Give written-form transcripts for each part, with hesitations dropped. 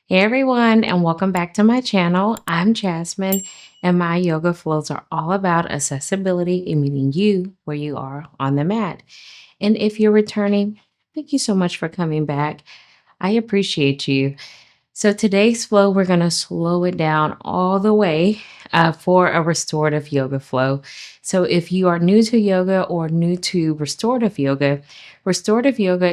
Hey everyone, and welcome back to my channel. I'm Jasmine, and my yoga flows are all about accessibility and meeting you where you are on the mat. And if you're returning, thank you so much for coming back. I appreciate you. So today's flow, we're going to slow it down all the way for a restorative yoga flow. So if you are new to yoga or new to restorative yoga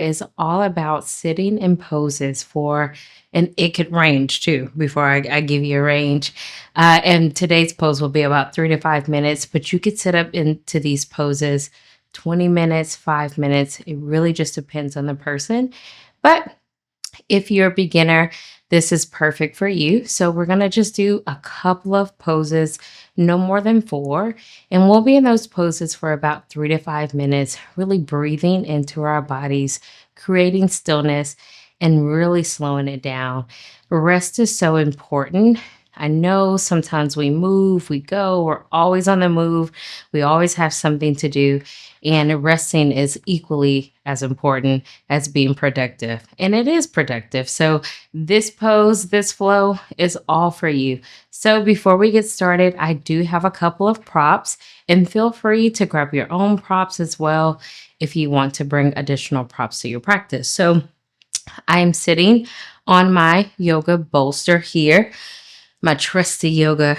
is all about sitting in poses for, and it could range too, before I give you a range. And today's pose will be about 3 to 5 minutes, but you could sit up into these poses 20 minutes, 5 minutes. It really just depends on the person. But if you're a beginner, this is perfect for you. So we're going to just do a couple of poses, no more than four. And we'll be in those poses for about 3 to 5 minutes, really breathing into our bodies, creating stillness, and really slowing it down. Rest is so important. I know sometimes we move, we go, we're always on the move. We always have something to do. And resting is equally as important as being productive. And it is productive. So this pose, this flow is all for you. So before we get started, I do have a couple of props, and feel free to grab your own props as well if you want to bring additional props to your practice. So I'm sitting on my yoga bolster here, my trusty yoga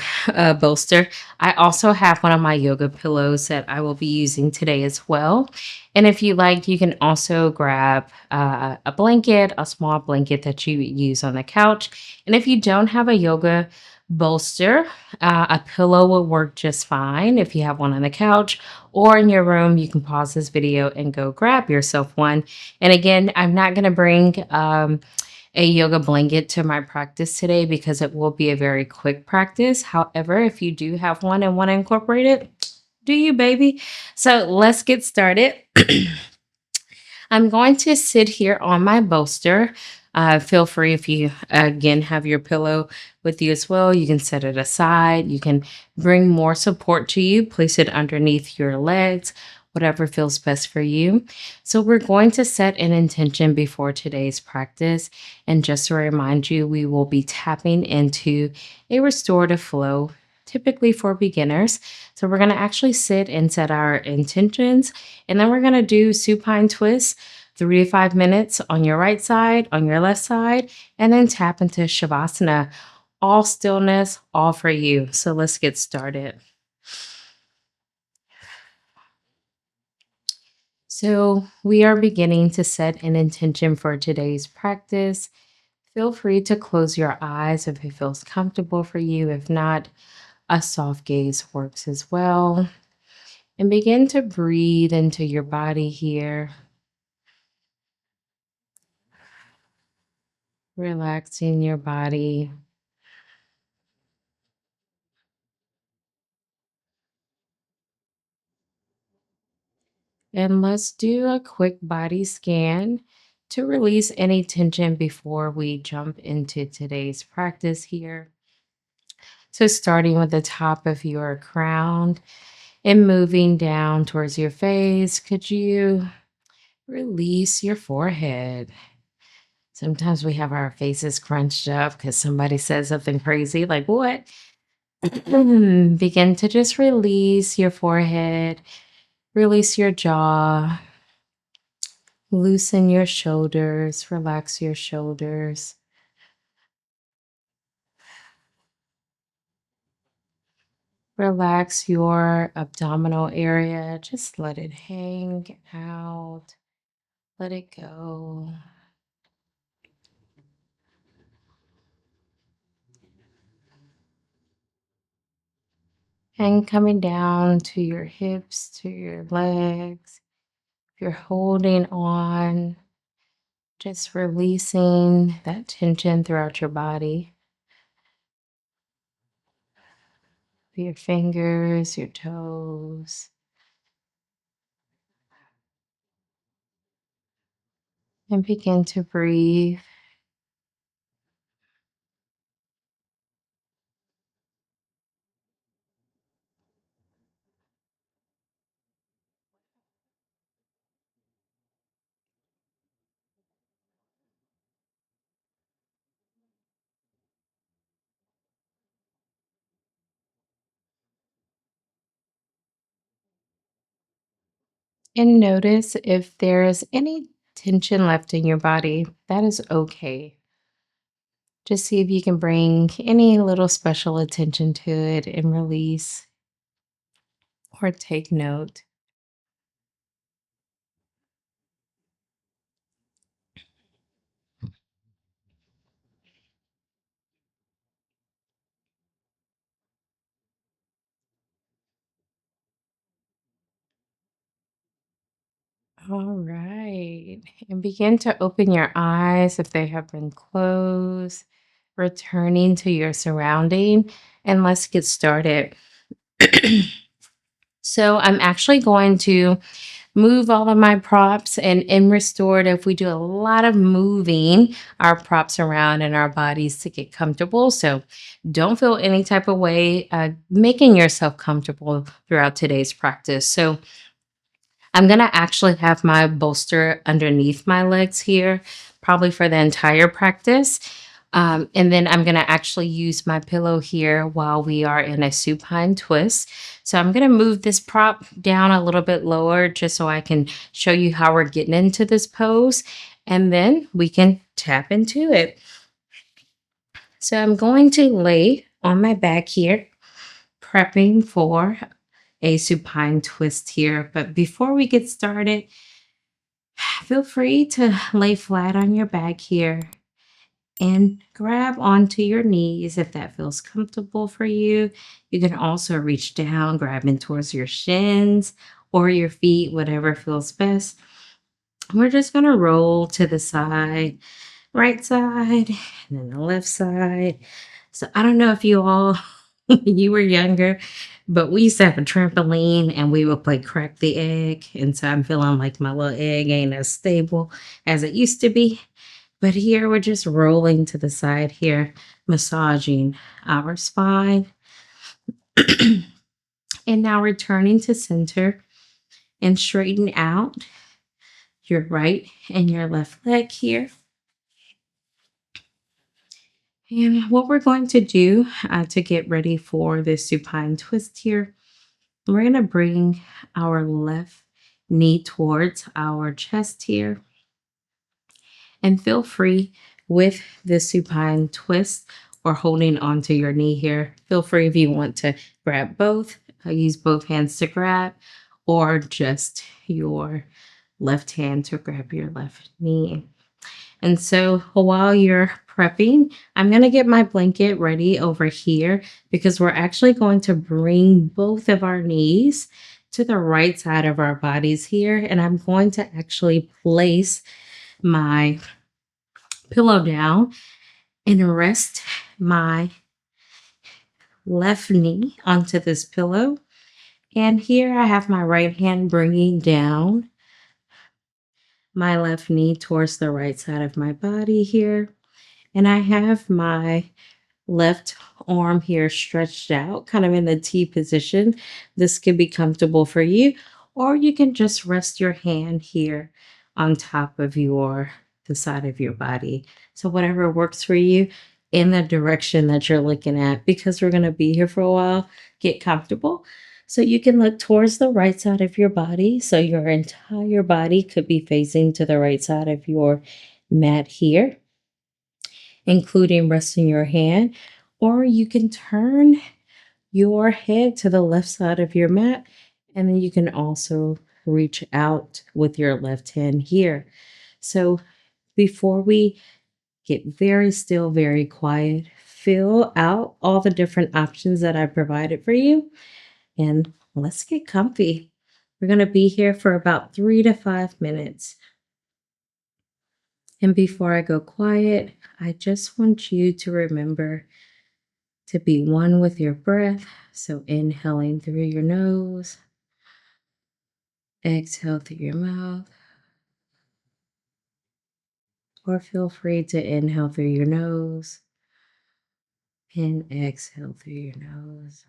bolster. I also have one of my yoga pillows that I will be using today as well. And if you like, you can also grab a blanket, a small blanket that you use on the couch. And if you don't have a yoga bolster, a pillow will work just fine if you have one on the couch or in your room. You can pause this video and go grab yourself one. And again, I'm not going to bring a yoga blanket to my practice today because it will be a very quick practice. However, if you do have one and want to incorporate it, do you, baby? So let's get started. I'm going to sit here on my bolster. Feel free if you, again, have your pillow with you as well. You can set it aside. You can bring more support to you, place it underneath your legs, whatever feels best for you. So, we're going to set an intention before today's practice. And just to remind you, we will be tapping into a restorative flow, typically for beginners. So, we're going to actually sit and set our intentions, and then we're going to do supine twists. 3 to 5 minutes on your right side, on your left side, and then tap into Shavasana. All stillness, all for you. So let's get started. So we are beginning to set an intention for today's practice. Feel free to close your eyes if it feels comfortable for you. If not, a soft gaze works as well. And begin to breathe into your body here, relaxing your body. And let's do a quick body scan to release any tension before we jump into today's practice here. So, starting with the top of your crown and moving down towards your face, could you release your forehead? Sometimes we have our faces crunched up because somebody says something crazy, like, what? Begin to just release your forehead, release your jaw. Loosen your shoulders, relax your shoulders. Relax your abdominal area. Just let it hang out. Let it go. And coming down to your hips, to your legs. If you're holding on, just releasing that tension throughout your body. Your fingers, your toes. And begin to breathe. And notice if there is any tension left in your body. That is okay. Just see if you can bring any little special attention to it and release or take note. All right. And begin to open your eyes if they have been closed, returning to your surrounding. And let's get started. So, I'm actually going to move all of my props. And in restorative, we do a lot of moving our props around in our bodies to get comfortable. So don't feel any type of way making yourself comfortable throughout today's practice. So I'm going to actually have my bolster underneath my legs here, probably for the entire practice. And then I'm going to actually use my pillow here while we are in a supine twist. So I'm going to move this prop down a little bit lower just so I can show you how we're getting into this pose. And then we can tap into it. So I'm going to lay on my back here, prepping for a supine twist here. But before we get started, feel free to lay flat on your back here and grab onto your knees if that feels comfortable for you. You can also reach down, grabbing towards your shins or your feet, whatever feels best. We're just going to roll to the side, right side, and then the left side. So I don't know if you all, when you were younger, but we used to have a trampoline and we would play crack the egg. And so I'm feeling like my little egg ain't as stable as it used to be. But here we're just rolling to the side here, massaging our spine. And now returning to center and straighten out your right and your left leg here. And what we're going to do to get ready for this supine twist here, we're going to bring our left knee towards our chest here. And feel free with the supine twist or holding onto your knee here. Feel free if you want to grab both, use both hands to grab, or just your left hand to grab your left knee. And so while you're prepping, I'm going to get my blanket ready over here because we're actually going to bring both of our knees to the right side of our bodies here. And I'm going to actually place my pillow down and rest my left knee onto this pillow. And here I have my right hand bringing down my left knee towards the right side of my body here. And I have my left arm here stretched out, kind of in the T position. This could be comfortable for you, or you can just rest your hand here on top of the side of your body. So whatever works for you in the direction that you're looking at, because we're going to be here for a while, get comfortable. So you can look towards the right side of your body. So your entire body could be facing to the right side of your mat here, including resting your hand, or you can turn your head to the left side of your mat, and then you can also reach out with your left hand here. So before we get very still, very quiet, fill out all the different options that I provided for you, and let's get comfy. We're going to be here for about 3 to 5 minutes. And before I go quiet, I just want you to remember to be one with your breath. So inhaling through your nose, exhale through your mouth, or feel free to inhale through your nose and exhale through your nose.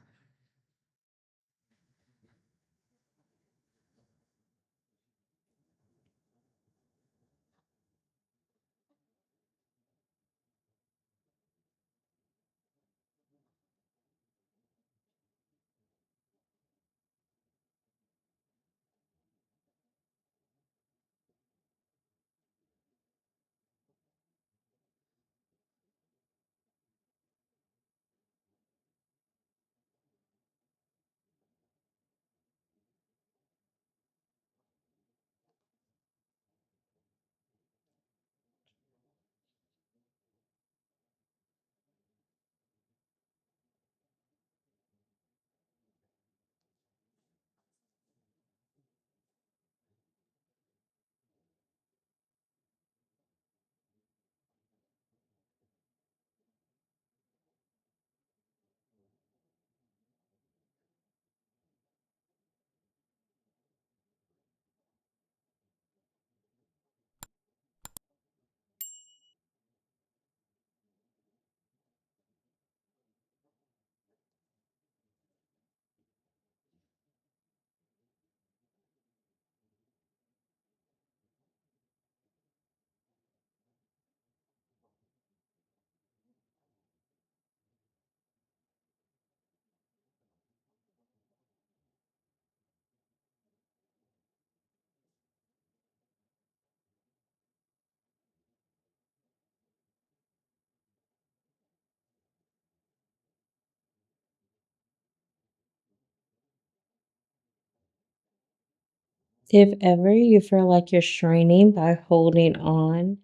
If ever you feel like you're straining by holding on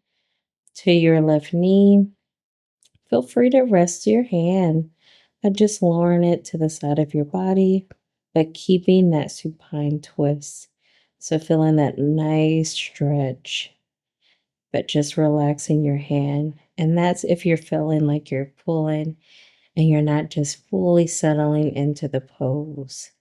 to your left knee, feel free to rest your hand and just lowering it to the side of your body, but keeping that supine twist. So feeling that nice stretch, but just relaxing your hand. And that's if you're feeling like you're pulling and you're not just fully settling into the pose.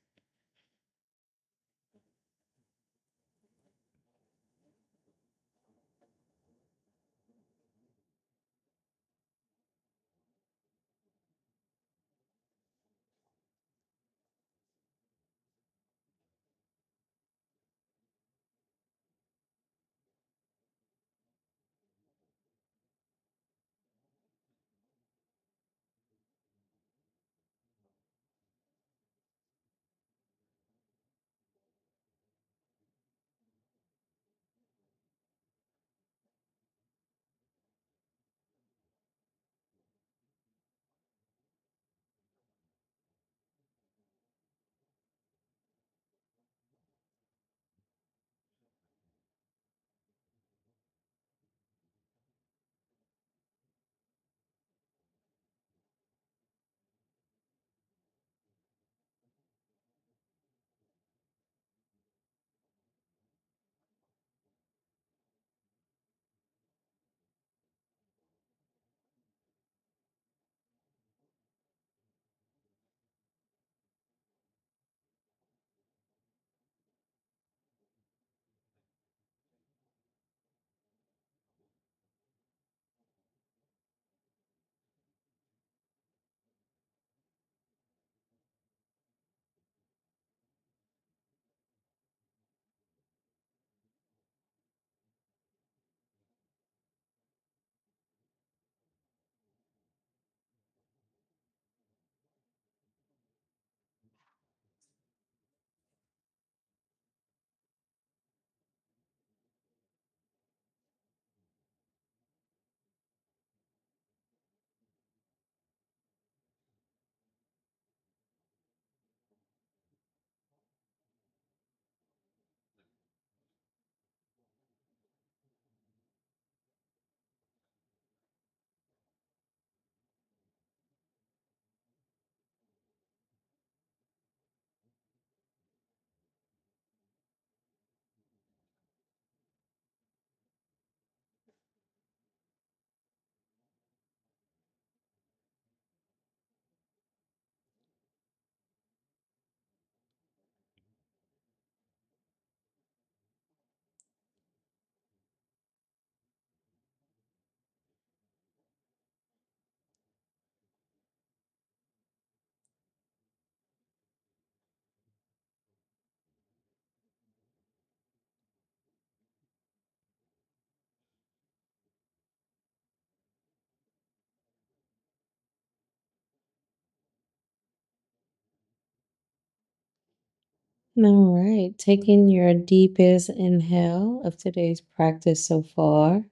All right, taking your deepest inhale of today's practice so far.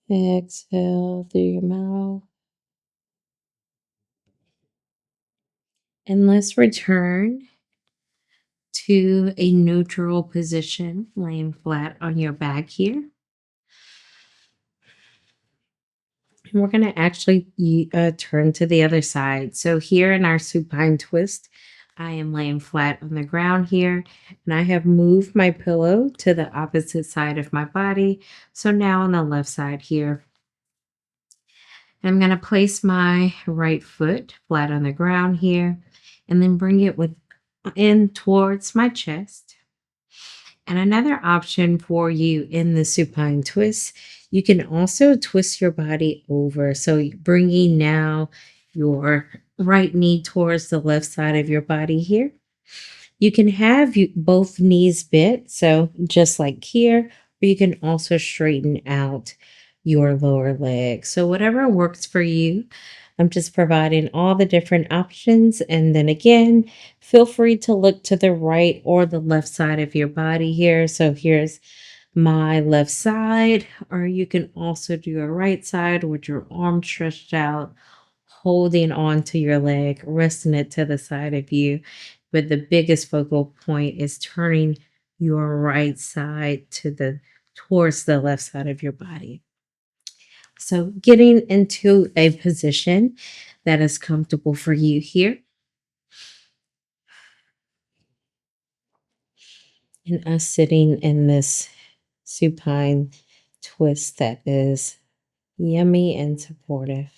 Exhale through your mouth. And let's return to a neutral position, laying flat on your back here. And we're going to actually turn to the other side. So, here in our supine twist, I am laying flat on the ground here, and I have moved my pillow to the opposite side of my body. So, now on the left side here, I'm going to place my right foot flat on the ground here, and then bring it in towards my chest. And another option for you in the supine twist, you can also twist your body over. So bringing now your right knee towards the left side of your body here. You can have both knees bent, so just like here, or you can also straighten out your lower leg. So whatever works for you. I'm just providing all the different options. And then again, feel free to look to the right or the left side of your body here. So here's my left side, or you can also do a right side with your arm stretched out, holding on to your leg, resting it to the side of you. but the biggest focal point is turning your right side towards the left side of your body. So getting into a position that is comfortable for you here, and us sitting in this supine twist that is yummy and supportive.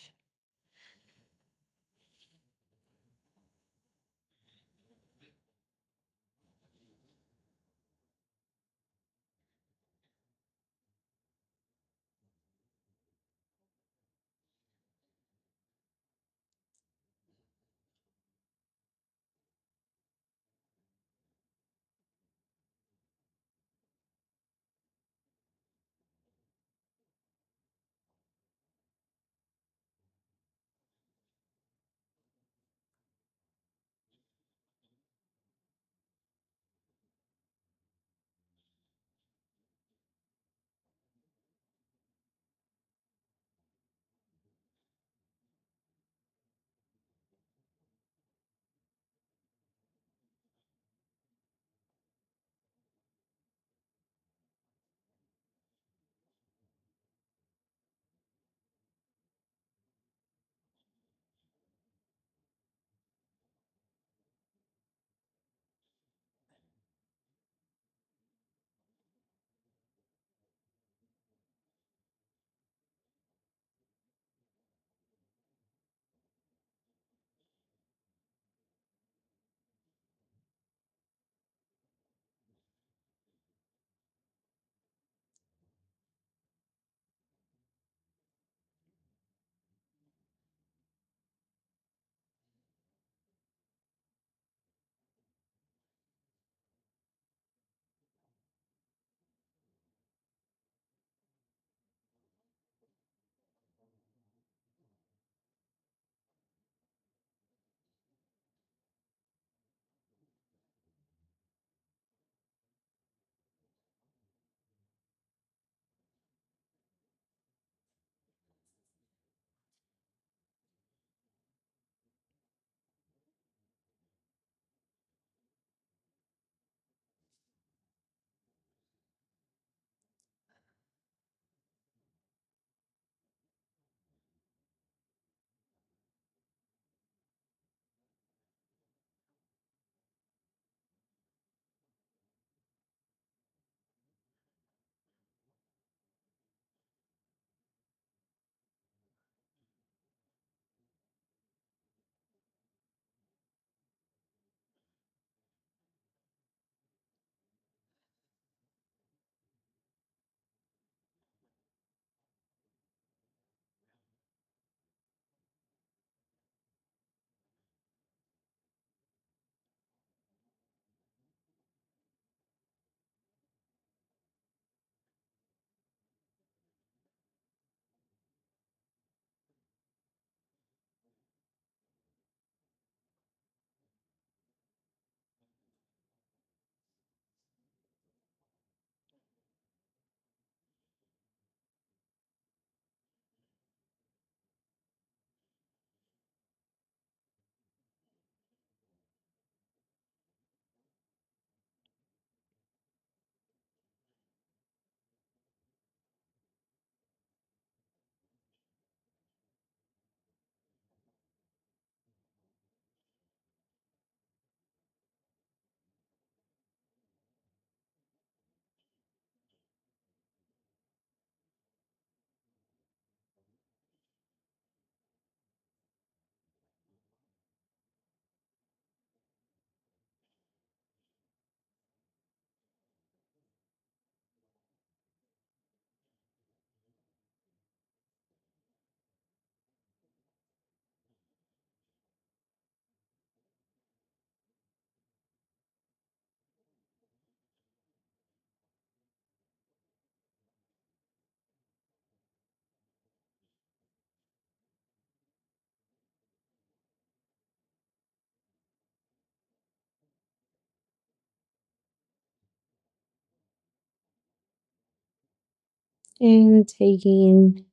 And taking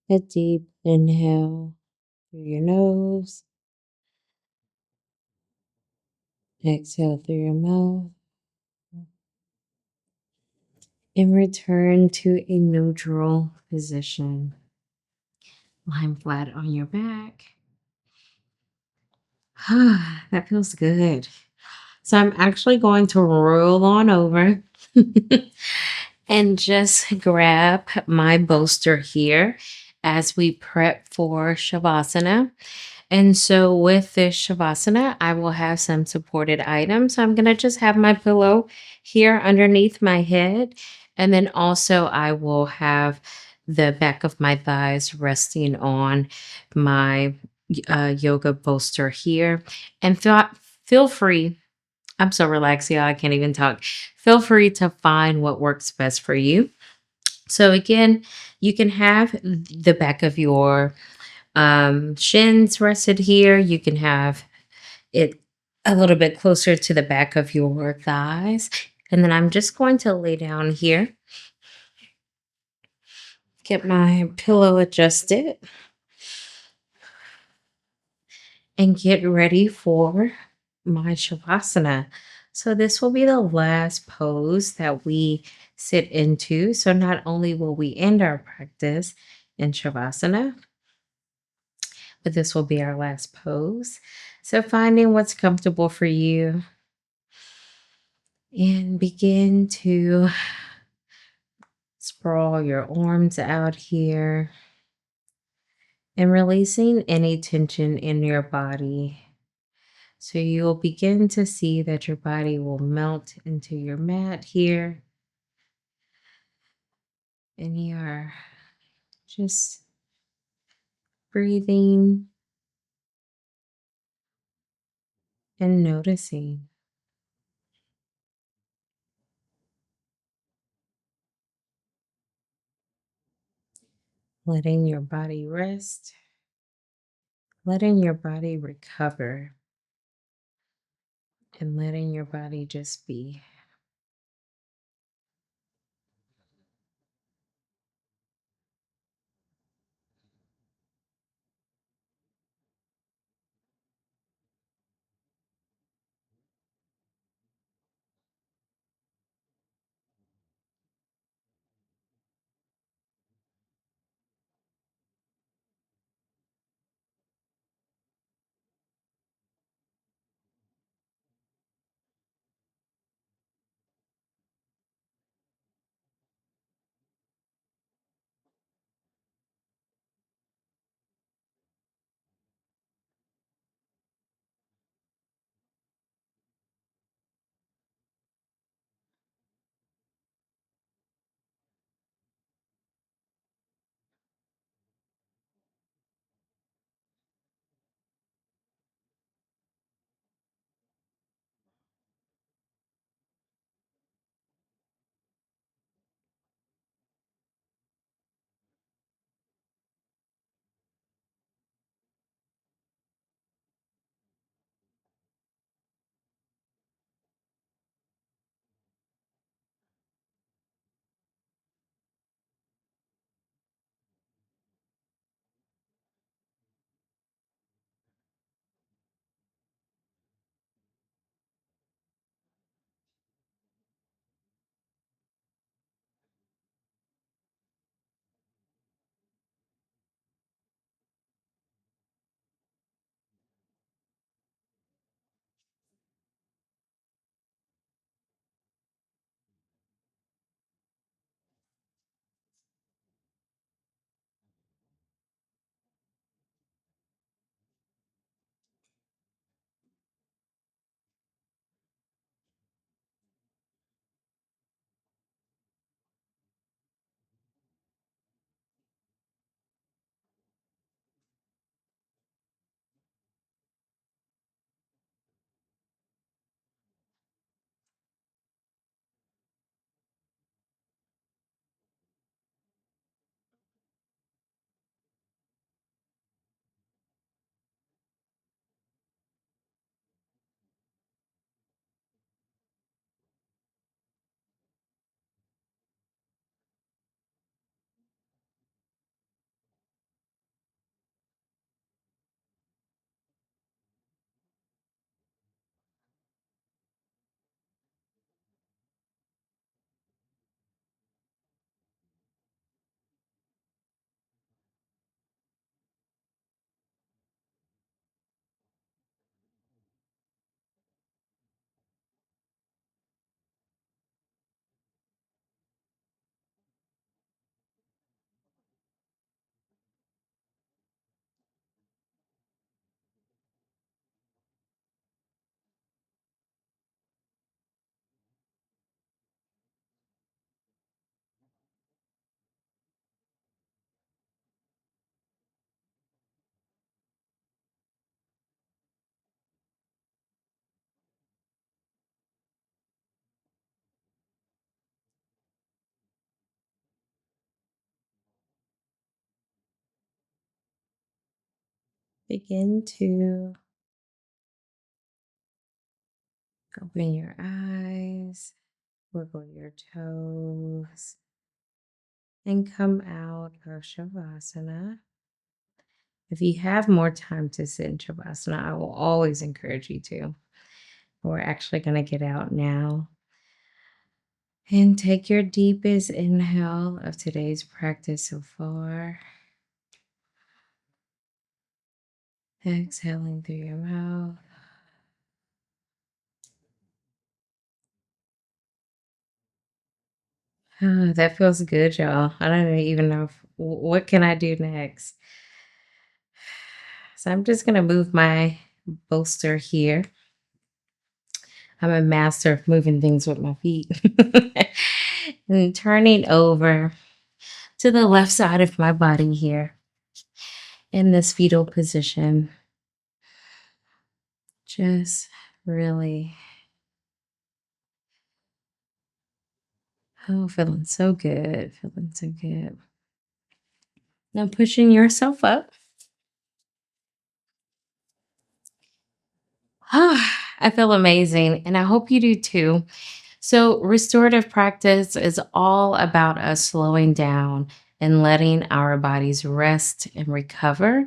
a deep inhale through your nose Exhale through your mouth and return to a neutral position. Lying flat on your back. That feels good. So I'm actually going to roll on over and just grab my bolster here as we prep for Shavasana. And so with this Shavasana, I will have some supported items. So I'm going to just have my pillow here underneath my head. And then also I will have the back of my thighs resting on my yoga bolster here. And feel free. I'm so relaxed, y'all. I can't even talk. Feel free to find what works best for you. So again, you can have the back of your shins rested here. You can have it a little bit closer to the back of your thighs. And then I'm just going to lay down here, get my pillow adjusted, and get ready for my Shavasana. So this will be the last pose that we sit into. So not only will we end our practice in Shavasana, but this will be our last pose. So finding what's comfortable for you and begin to sprawl your arms out here and releasing any tension in your body. So you'll begin to see that your body will melt into your mat here. And you're just breathing and noticing, letting your body rest, letting your body recover, and letting your body just be. Begin to open your eyes, wiggle your toes, and come out of Shavasana. If you have more time to sit in Shavasana, I will always encourage you to. We're actually going to get out now and take your deepest inhale of today's practice so far. Exhaling through your mouth. Ah, that feels good, y'all. I don't even know what can I do next. So I'm just going to move my bolster here. I'm a master of moving things with my feet. And turning over to the left side of my body here in this fetal position. Just really, feeling so good. Feeling so good. Now pushing yourself up. I feel amazing, and I hope you do too. So, restorative practice is all about us slowing down and letting our bodies rest and recover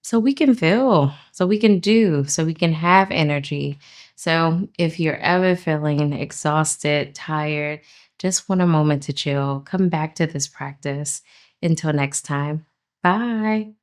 so we can feel, so we can do, so we can have energy. So, if you're ever feeling exhausted, tired, just want a moment to chill, come back to this practice. Until next time, bye.